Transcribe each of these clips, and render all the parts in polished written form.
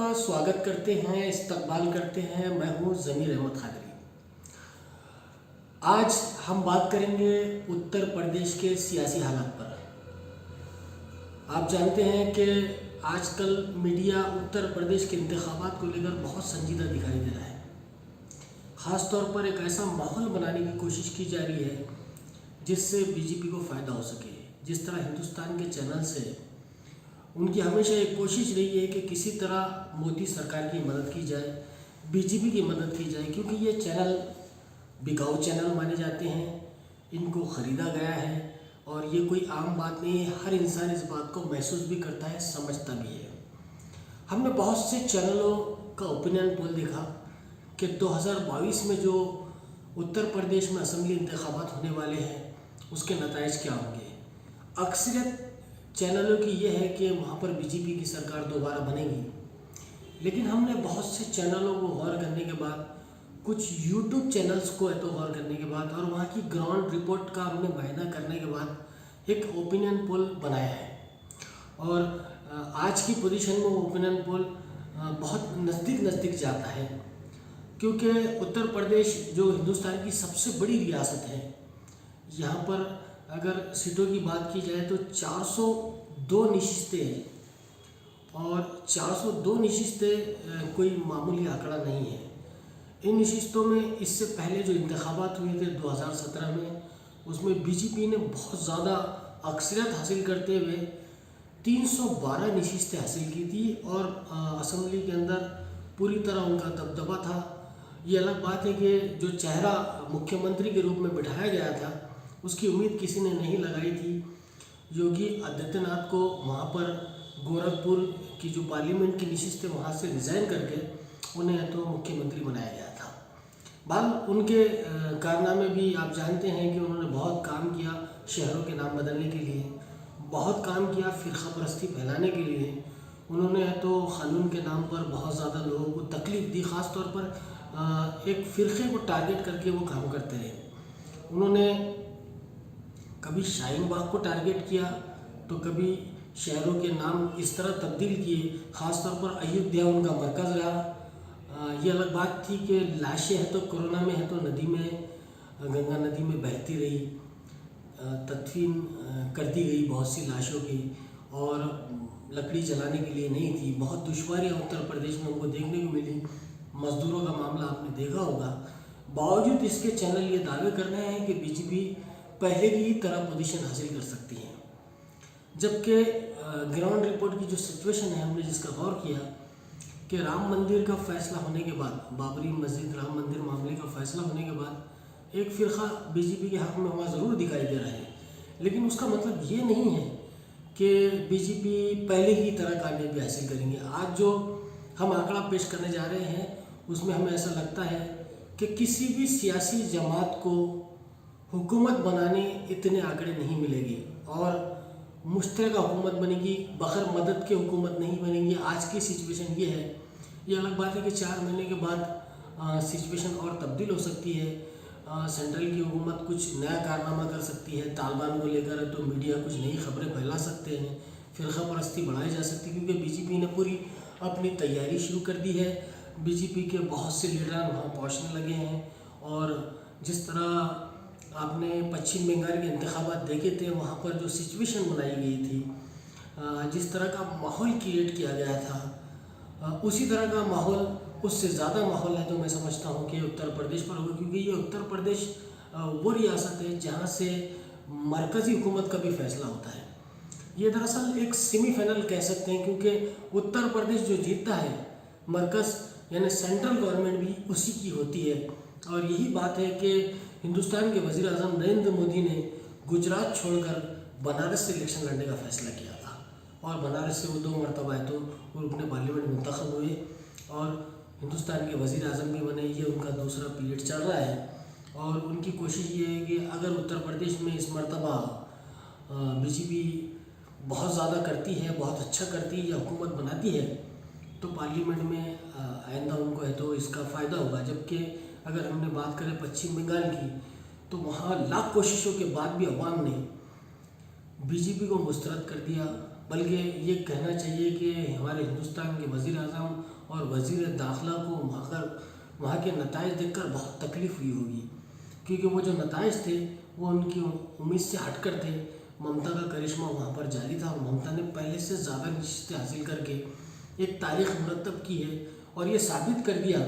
का स्वागत करते हैं, इस्तकबाल करते हैं। मैं हूँ ज़मीर अहमद खादरी। आज हम बात करेंगे उत्तर प्रदेश के सियासी हालात पर। आप जानते हैं कि आजकल मीडिया उत्तर प्रदेश के इंतखाबात को लेकर बहुत संजीदा दिखाई दे रहा है। ख़ास तौर पर एक ऐसा माहौल बनाने की कोशिश की जा रही है जिससे बीजेपी को फ़ायदा हो सके। जिस तरह हिंदुस्तान के चैनल से उनकी हमेशा एक कोशिश रही है कि किसी तरह मोदी सरकार की मदद की जाए, बीजेपी की मदद की जाए, क्योंकि ये चैनल बिकाऊ चैनल माने जाते हैं, इनको ख़रीदा गया है और ये कोई आम बात नहीं है। हर इंसान इस बात को महसूस भी करता है, समझता भी है। हमने बहुत से चैनलों का ओपिनियन पोल देखा कि 2022 में जो उत्तर प्रदेश में असम्बली इंतखाबात होने वाले हैं उसके नताइज क्या होंगे। अक्सरियत चैनलों की यह है कि वहाँ पर बीजेपी की सरकार दोबारा बनेगी, लेकिन हमने बहुत से चैनलों को गौर करने के बाद, कुछ यूट्यूब चैनल्स को तो गौर करने के बाद और वहाँ की ग्राउंड रिपोर्ट का हमने मुआयना करने के बाद एक ओपिनियन पोल बनाया है। और आज की पोजीशन में वो ओपिनियन पोल बहुत नज़दीक जाता है, क्योंकि उत्तर प्रदेश जो हिंदुस्तान की सबसे बड़ी रियासत है, यहाँ पर अगर सीटों की बात की जाए तो 402 नशिस्तें हैं और 402 नशिस्तें कोई मामूली आंकड़ा नहीं है। इन नशिस्तों में इससे पहले जो इंतखाबात हुए थे 2017 में, उसमें बीजेपी ने बहुत ज़्यादा अक्सरियत हासिल करते हुए 312 नशिस्तें हासिल की थी और असम्बली के अंदर पूरी तरह उनका दबदबा था। ये अलग बात है कि जो चेहरा मुख्यमंत्री के रूप में बिठाया गया था उसकी उम्मीद किसी ने नहीं लगाई थी। योगी आदित्यनाथ को वहाँ पर गोरखपुर की जो पार्लियामेंट की नशिस्त है वहाँ से रिज़ाइन करके उन्हें तो मुख्यमंत्री बनाया गया था। बहरहाल उनके कारनामे भी आप जानते हैं कि उन्होंने बहुत काम किया शहरों के नाम बदलने के लिए, बहुत काम किया फ़िरका परस्ती फैलाने के लिए। उन्होंने तो क़ानून के नाम पर बहुत ज़्यादा लोगों को तकलीफ़ दी, ख़ास तौर पर एक फ़िरक़े को टारगेट करके वो काम करते रहे। उन्होंने कभी शाहीन बाग को टारगेट किया तो कभी शहरों के नाम इस तरह तब्दील किए, ख़ास तौर पर अयोध्या उनका मरकज़ रहा। ये अलग बात थी कि लाशें हैं तो कोरोना में है तो नदी में, गंगा नदी में बहती रही, तदफीन कर दी गई बहुत सी लाशों की, और लकड़ी जलाने के लिए नहीं थी। बहुत दुश्वारियाँ उत्तर प्रदेश में उनको देखने को मिली। मज़दूरों का मामला आपने देखा होगा। बावजूद इसके चैनल ये दावे कर रहे हैं कि बीजेपी पहले की तरह पोजीशन हासिल कर सकती है, जबकि ग्राउंड रिपोर्ट की जो सिचुएशन है, हमने जिसका गौर किया कि राम मंदिर का फैसला होने के बाद, बाबरी मस्जिद राम मंदिर मामले का फैसला होने के बाद एक फ़िरक़ा बीजेपी के हक़ में वहाँ ज़रूर दिखाई दे रहा है, लेकिन उसका मतलब ये नहीं है कि बीजेपी पहले की तरह कामयाबी हासिल करेंगे। आज जो हम आंकड़ा पेश करने जा रहे हैं उसमें हमें ऐसा लगता है कि किसी भी सियासी जमात को हुकूमत बनाने इतने आंकड़े नहीं मिलेंगे और मुश्तरका हुकूमत बनेगी, बग़ैर मदद के हुकूमत नहीं बनेगी। आज की सिचुएशन ये है। ये अलग बात है कि 4 महीने के बाद सिचुएशन और तब्दील हो सकती है। सेंट्रल की हुकूमत कुछ नया कारनामा कर सकती है, तालिबान को लेकर तो मीडिया कुछ नई खबरें फैला सकते हैं, फ़िरक़ा परस्ती बढ़ाई जा सकती है, क्योंकि बीजेपी ने पूरी अपनी तैयारी शुरू कर दी है। बीजेपी के बहुत से लीडर वहाँ पहुँचने लगे हैं और जिस तरह आपने पश्चिम बंगाल के इंतखाबात देखे थे, वहाँ पर जो सिचुएशन बनाई गई थी, जिस तरह का माहौल क्रिएट किया गया था, उसी तरह का माहौल, उससे ज़्यादा माहौल है तो मैं समझता हूँ कि उत्तर प्रदेश पर होगा, क्योंकि ये उत्तर प्रदेश वो रियासत है जहाँ से मरकज़ी हुकूमत का भी फैसला होता है। ये दरअसल एक सेमीफाइनल कह सकते हैं, क्योंकि उत्तर प्रदेश जो जीतता है, मरकज़ यानी सेंट्रल गवर्नमेंट भी उसी की होती है। और यही बात है कि हिंदुस्तान के वज़ीर आज़म नरेंद्र मोदी ने गुजरात छोड़कर बनारस से इलेक्शन लड़ने का फ़ैसला किया था और बनारस से वो 2 मरतबा है तो वो अपने पार्लियामेंट में मुंतखब हुए और हिंदुस्तान के वज़ीर आज़म भी बने। ये उनका दूसरा पीरियड चल रहा है और उनकी कोशिश ये है कि अगर उत्तर प्रदेश में इस मरतबा बीजेपी बहुत ज़्यादा करती है, बहुत अच्छा करती है या हुकूमत बनाती है, तो पार्लियामेंट में आइंदा उनको है तो इसका फ़ायदा होगा। जबकि अगर हमने बात करें पश्चिम बंगाल की, तो वहाँ लाख कोशिशों के बाद भी अवाम ने बीजेपी को मुस्तरद कर दिया। बल्कि ये कहना चाहिए कि हमारे हिंदुस्तान के वज़ीर आज़म और वज़ीर दाखिला को वहाँ के नताइज देखकर बहुत तकलीफ़ हुई होगी, क्योंकि वो जो नताइज थे वो उनकी उम्मीद से हटकर थे। ममता का करिश्मा वहाँ पर जारी था और ममता ने पहले से ज़्यादा नशिस्तें हासिल करके एक तारीख मुरतब की है और ये साबित कर दिया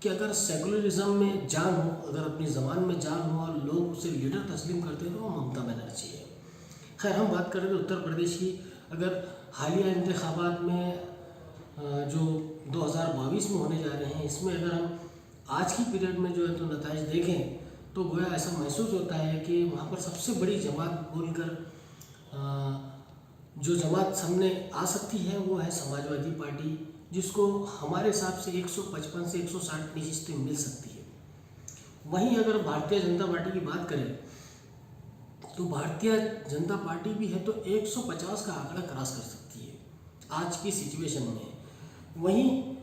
कि अगर सेकुलरिज्म में जान हो, अगर अपनी ज़बान में जान हो और लोग उसे लीडर तस्लीम करते हैं तो वो ममता बनर्जी है। खैर, हम बात करें तो उत्तर प्रदेश की, अगर हालिया इंतखाबात में जो 2022 में होने जा रहे हैं, इसमें अगर हम आज की पीरियड में जो है तो नताइज देखें तो गोया ऐसा महसूस होता है कि वहाँ पर सबसे बड़ी जमात बोलकर जो जमात सामने आ सकती है वो है समाजवादी पार्टी, जिसको हमारे हिसाब से 155 से 160 नशिस्तें मिल सकती है। वहीं अगर भारतीय जनता पार्टी की बात करें तो भारतीय जनता पार्टी भी है तो 150 का आंकड़ा क्रॉस कर सकती है आज की सिचुएशन में। वहीं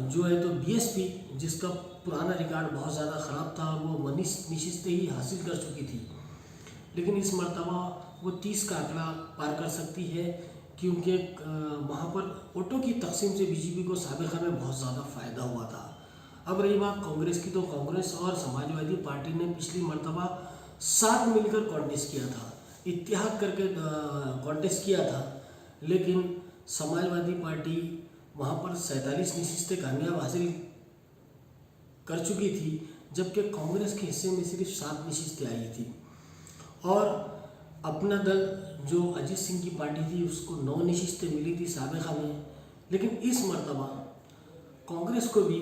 जो है तो बीएसपी, जिसका पुराना रिकॉर्ड बहुत ज़्यादा ख़राब था, वो 19 नशिस्तें ही हासिल कर चुकी थी, लेकिन इस मरतबा वो 30 का आंकड़ा पार कर सकती है, क्योंकि वहाँ पर वोटों की तकसीम से बीजेपी को साबिक़ा में बहुत ज़्यादा फ़ायदा हुआ था। अब रही बात कांग्रेस की, तो कांग्रेस और समाजवादी पार्टी ने पिछली मरतबा साथ मिलकर कॉन्टेस्ट किया था, इत्तेहाद करके कॉन्टेस्ट किया था, लेकिन समाजवादी पार्टी वहाँ पर 47 नशिस्तें कामयाब हासिल कर चुकी थी, जबकि कांग्रेस के हिस्से में सिर्फ 7 नशिस्तें आई थी। और अपना दल जो अजीत सिंह की पार्टी थी उसको 9 नशिस्तें मिली थी साबिक़ा में, लेकिन इस मरतबा कांग्रेस को भी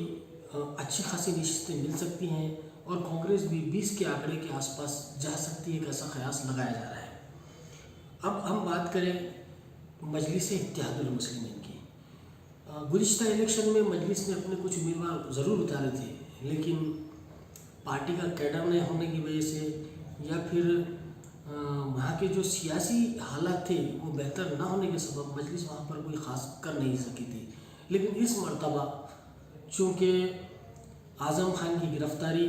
अच्छी खासी नशिस्तें मिल सकती हैं और कांग्रेस भी 20 के आंकड़े के आसपास जा सकती है, ऐसा क़यास लगाया जा रहा है। अब हम बात करें मजलिस इत्तेहादुल मुस्लिमीन की। गुज़िश्ता इलेक्शन में मजलिस ने अपने कुछ उम्मीदवार ज़रूर उतारे थे, लेकिन पार्टी का कैडर नहीं होने की वजह से या फिर वहाँ के जो सियासी हालात थे वो बेहतर ना होने के सबब मजलिस वहाँ पर कोई ख़ास कर नहीं सकी थी। लेकिन इस मरतबा चूँकि आज़म खान की गिरफ़्तारी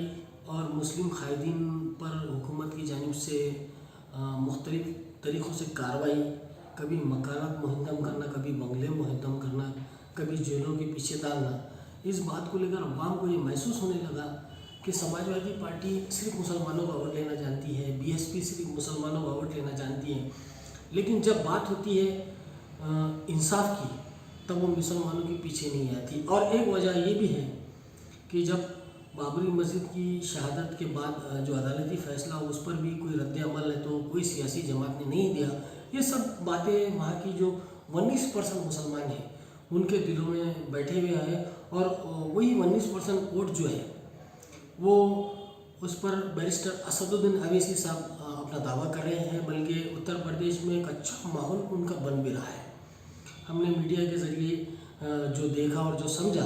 और मुस्लिम कायदीन पर हुकूमत की जानिब से मुख्तलिफ़ तरीक़ों से कार्रवाई, कभी मकानात मुहद्दम करना, कभी बंगले मुहद्दम करना, कभी जेलों के पीछे डालना, इस बात को लेकर अवाम को ये महसूस होने लगा कि समाजवादी पार्टी सिर्फ मुसलमानों का वोट लेना जानती है, बीएसपी सिर्फ मुसलमानों का वोट लेना जानती है, लेकिन जब बात होती है इंसाफ की तब वो मुसलमानों के पीछे नहीं आती। और एक वजह ये भी है कि जब बाबरी मस्जिद की शहादत के बाद जो अदालती फ़ैसला उस पर भी कोई रद्द अमल है तो कोई सियासी जमात ने नहीं दिया। ये सब बातें वहाँ की जो 19% मुसलमान हैं उनके दिलों में बैठे हुए हैं और वही 19% वोट जो है वो उस पर बैरिस्टर असदुद्दीन अवैसी साहब अपना दावा कर रहे हैं, बल्कि उत्तर प्रदेश में एक अच्छा माहौल उनका बन भी रहा है। हमने मीडिया के ज़रिए जो देखा और जो समझा,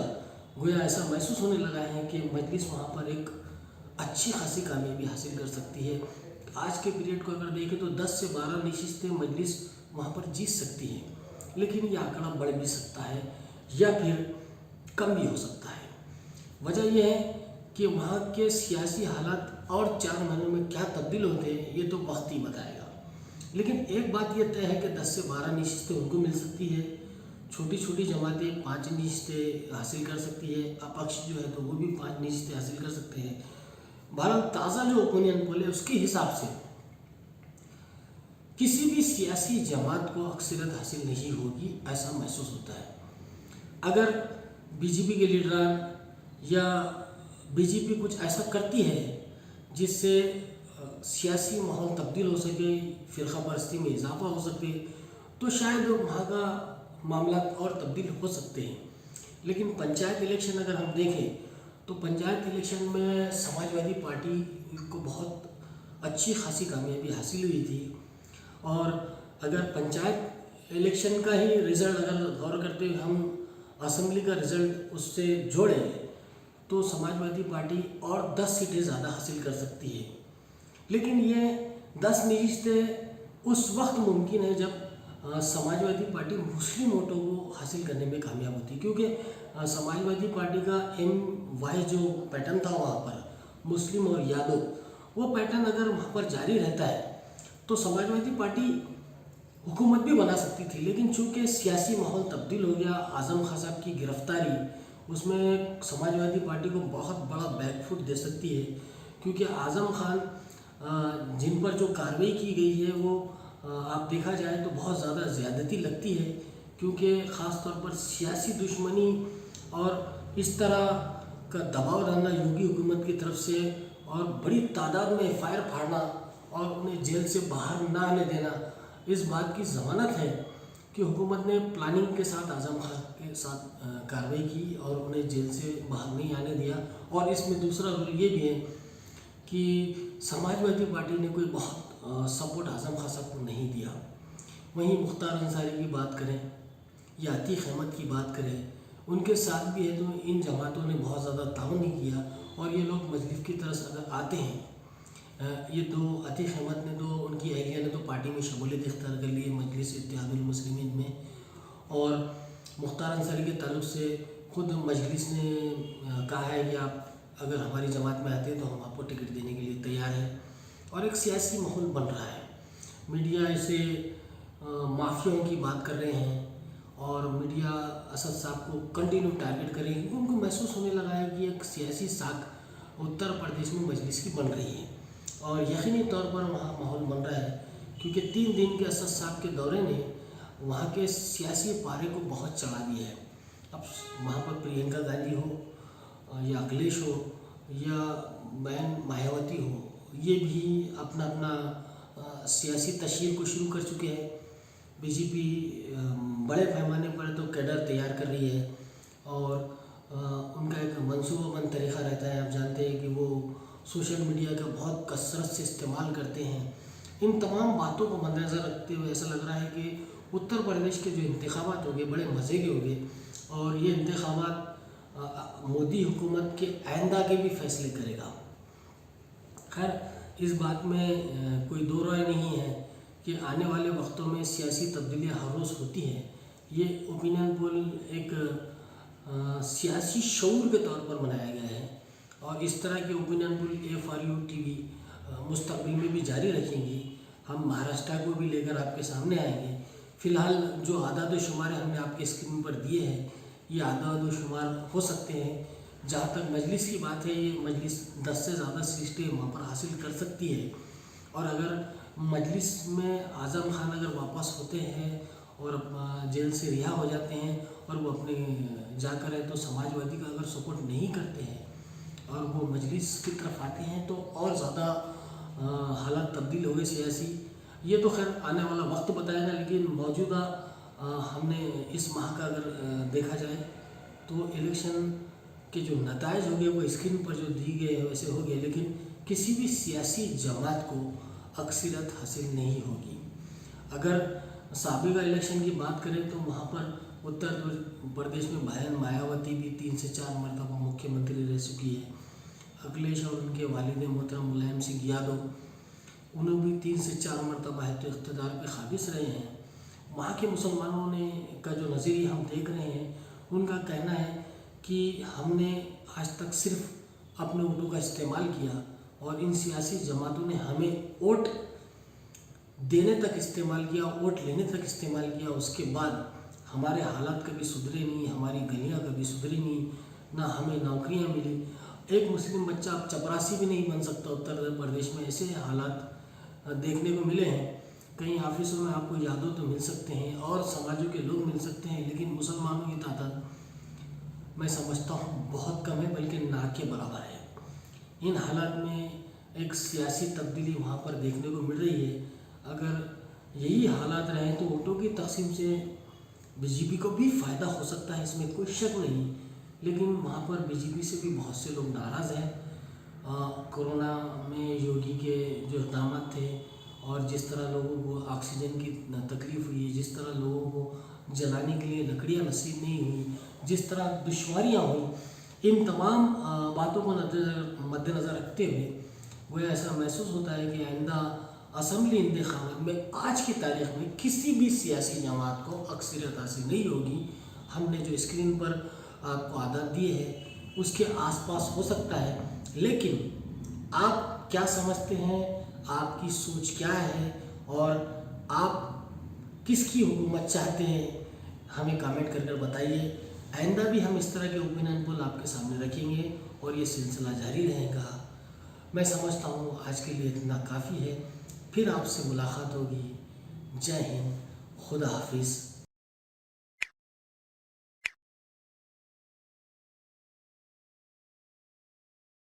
गोया ऐसा महसूस होने लगा है कि मजलिस वहाँ पर एक अच्छी खासी कामयाबी हासिल कर सकती है। आज के पीरियड को अगर देखें तो 10 से 12 नशिस्तें मजलिस वहाँ पर जीत सकती है, लेकिन ये आंकड़ा बढ़ भी सकता है या फिर कम भी हो सकता है। वजह यह है कि वहाँ के सियासी हालात और 4 महीनों में क्या तब्दील होते हैं ये तो वक्त ही बताएगा। लेकिन एक बात यह तय है कि 10 से 12 नशिस्तें उनको मिल सकती है, छोटी छोटी जमातें 5 नशिस्तें हासिल कर सकती है, अपक्ष जो है तो वो भी 5 नशिस्तें हासिल कर सकते हैं। बहरहाल ताज़ा जो ओपिनियन पोल है उसके हिसाब से किसी भी सियासी जमात को अक्सरियत हासिल नहीं होगी, ऐसा महसूस होता है। अगर बीजेपी के लीडर या बीजेपी कुछ ऐसा करती है जिससे सियासी माहौल तब्दील हो सके, फ़िरका परस्ती में इजाफा हो सके, तो शायद वहाँ का मामला और तब्दील हो सकते हैं। लेकिन पंचायत इलेक्शन अगर हम देखें तो पंचायत इलेक्शन में समाजवादी पार्टी को बहुत अच्छी खासी कामयाबी हासिल हुई थी। और अगर पंचायत इलेक्शन का ही रिज़ल्ट अगर गौर करते हुए हम असेंबली का रिज़ल्ट उससे जोड़ें तो समाजवादी पार्टी और 10 सीटें ज़्यादा हासिल कर सकती है। लेकिन ये 10 नशिस्तें उस वक्त मुमकिन है जब समाजवादी पार्टी मुस्लिम वोटों को हासिल करने में कामयाब होती है, क्योंकि समाजवादी पार्टी का MY जो पैटर्न था वहाँ पर मुस्लिम और यादव, वो पैटर्न अगर वहाँ पर जारी रहता है तो समाजवादी पार्टी हुकूमत भी बना सकती थी, लेकिन चूंकि सियासी माहौल तब्दील हो गया, आज़म खान साहब की गिरफ्तारी उसमें समाजवादी पार्टी को बहुत बड़ा बैकफुट दे सकती है, क्योंकि आज़म खान जिन पर जो कार्रवाई की गई है वो आप देखा जाए तो बहुत ज़्यादा ज़्यादती लगती है, क्योंकि ख़ास तौर पर सियासी दुश्मनी और इस तरह का दबाव डालना योगी हुकूमत की तरफ से और बड़ी तादाद में एफआईआर फाड़ना और उन्हें जेल से बाहर ना आने देना, इस बात की ज़मानत है कि हुकूमत ने प्लानिंग के साथ आज़म खान के साथ कार्रवाई की और उन्हें जेल से बाहर नहीं आने दिया। और इसमें दूसरा रोल ये भी है कि समाजवादी पार्टी ने कोई बहुत सपोर्ट आज़म खान साहब को नहीं दिया। वहीं मुख्तार अंसारी की बात करें या अतीक अहमद की बात करें, उनके साथ भी है तो इन जमातों ने बहुत ज़्यादा ताउन नहीं किया और ये लोग मजलिस की तरफ अगर आते हैं, ये तो अतीक अहमद ने तो उनकी अहलिया ने तो पार्टी में शमूलियत इख्तियार कर ली है मजलिस इत्तेहादुल मुस्लिमीन में, और मुख्तार अंसारी के ताल्लुक़ से खुद मजलिस ने कहा है कि आप अगर हमारी जमात में आते हैं तो हम आपको टिकट देने के लिए तैयार हैं। और एक सियासी माहौल बन रहा है, मीडिया इसे माफियाओं की बात कर रहे हैं और मीडिया असद साहब को कंटिन्यू टारगेट कर रही है, क्योंकि उनको महसूस होने लगा है कि एक सियासी साख उत्तर प्रदेश में मजलिस की बन रही है और यकीनी तौर पर वहाँ माहौल बन रहा है, क्योंकि 3 दिन के असद साहब के दौरे ने वहाँ के सियासी पारे को बहुत चढ़ा दिया है। अब वहाँ पर प्रियंका गांधी हो या अखिलेश हो या बहन मायावती हो, ये भी अपना अपना सियासी तशहीर को शुरू कर चुके हैं। बीजेपी बड़े पैमाने पर तो कैडर तैयार कर रही है और उनका एक मंसूबाबंद तरीक़ा रहता है। आप जानते हैं कि वो सोशल मीडिया का बहुत कसरत से इस्तेमाल करते हैं। इन तमाम बातों को मद्देनज़र रखते हुए ऐसा लग रहा है कि उत्तर प्रदेश के जो इंतखाबात होंगे बड़े मज़े के होंगे और ये इंतखाबात मोदी हुकूमत के आइंदा के भी फैसले करेगा। खैर, इस बात में कोई दो राय नहीं है कि आने वाले वक्तों में सियासी तब्दीलियाँ हर रोज़ होती हैं। ये ओपिनियन पोल एक सियासी शऊर के तौर पर बनाया गया है और इस तरह के ओपिनियन पोल AFRU TV मुस्तकबिल में भी जारी रखेंगी। हम महाराष्ट्र को भी लेकर आपके सामने आएंगे। फ़िलहाल जो आदाद शुमार हमने आपके स्क्रीन पर दिए हैं, ये आदाद शुमार हो सकते हैं। जहाँ तक मजलिस की बात है, ये मजलिस 10 से ज़्यादा सीटें वहाँ पर हासिल कर सकती है और अगर मजलिस में आज़म खान अगर वापस होते हैं और जेल से रिहा हो जाते हैं और वो अपने जाकर है तो समाजवादी का अगर सपोर्ट नहीं करते हैं और वो मजलिस की तरफ आते हैं तो और ज़्यादा हालात तब्दील हो गए सियासी। ये तो खैर आने वाला वक्त बताएगा, लेकिन मौजूदा हमने इस माह का अगर देखा जाए तो इलेक्शन के जो नताइज हो गए वो स्क्रीन पर जो दी गए वैसे हो गए, लेकिन किसी भी सियासी जमात को अक्सरियत हासिल नहीं होगी। अगर साबिका इलेक्शन की बात करें तो वहाँ पर उत्तर प्रदेश में बहन मायावती भी 3 से 4 मरतबा मुख्यमंत्री रह चुकी है। अखिलेश और उनके वालिद मोहतरम मुलायम सिंह यादव, उन्हें भी 3 से 4 मरतबा है तो इक़्तिदार पे काबिज़ रहे हैं। वहाँ के मुसलमानों ने का जो नज़रिया हम देख रहे हैं, उनका कहना है कि हमने आज तक सिर्फ अपने वोटों का इस्तेमाल किया और इन सियासी जमातों ने हमें वोट देने तक इस्तेमाल किया, वोट लेने तक इस्तेमाल किया। उसके बाद हमारे हालात कभी सुधरे नहीं, हमारी गलियाँ कभी सुधरी नहीं, ना हमें नौकरियाँ मिली। एक मुस्लिम बच्चा अब चपरासी भी नहीं बन सकता उत्तर प्रदेश में, ऐसे हालात देखने को मिले हैं। कई ऑफिसों में आपको यादव तो मिल सकते हैं और समाजों के लोग मिल सकते हैं, लेकिन मुसलमानों की तादाद मैं समझता हूँ बहुत कम है, बल्कि ना के बराबर है। इन हालात में एक सियासी तब्दीली वहाँ पर देखने को मिल रही है। अगर यही हालात रहें तो वोटों की तकसीम से बीजेपी को भी फ़ायदा हो सकता है, इसमें कोई शक नहीं, लेकिन वहाँ पर बीजेपी से भी बहुत से लोग नाराज़ हैं। कोरोना में योगी के जो इक़दाम थे और जिस तरह लोगों को ऑक्सीजन की तकलीफ़ हुई, जिस तरह लोगों को जलाने के लिए लकड़ियाँ नसीब नहीं हुई, जिस तरह दुश्वारियाँ हुई, इन तमाम बातों को मद्देनज़र रखते हुए वो ऐसा महसूस होता है कि आइंदा असम्बली इंतखाबात में आज की तारीख़ में किसी भी सियासी जमात को अक्सरियत हासिल नहीं होगी। हमने जो स्क्रीन पर आपको आदात दिए हैं उसके आसपास हो सकता है, लेकिन आप क्या समझते हैं, आपकी सोच क्या है और आप किसकी हुकूमत चाहते हैं, हमें कमेंट कर कर बताइए। आइंदा भी हम इस तरह के ओपिनियन पोल आपके सामने रखेंगे और ये सिलसिला जारी रहेगा। मैं समझता हूँ आज के लिए इतना काफ़ी है। फिर आपसे मुलाकात होगी। जय हिंद, खुदा हाफिज़।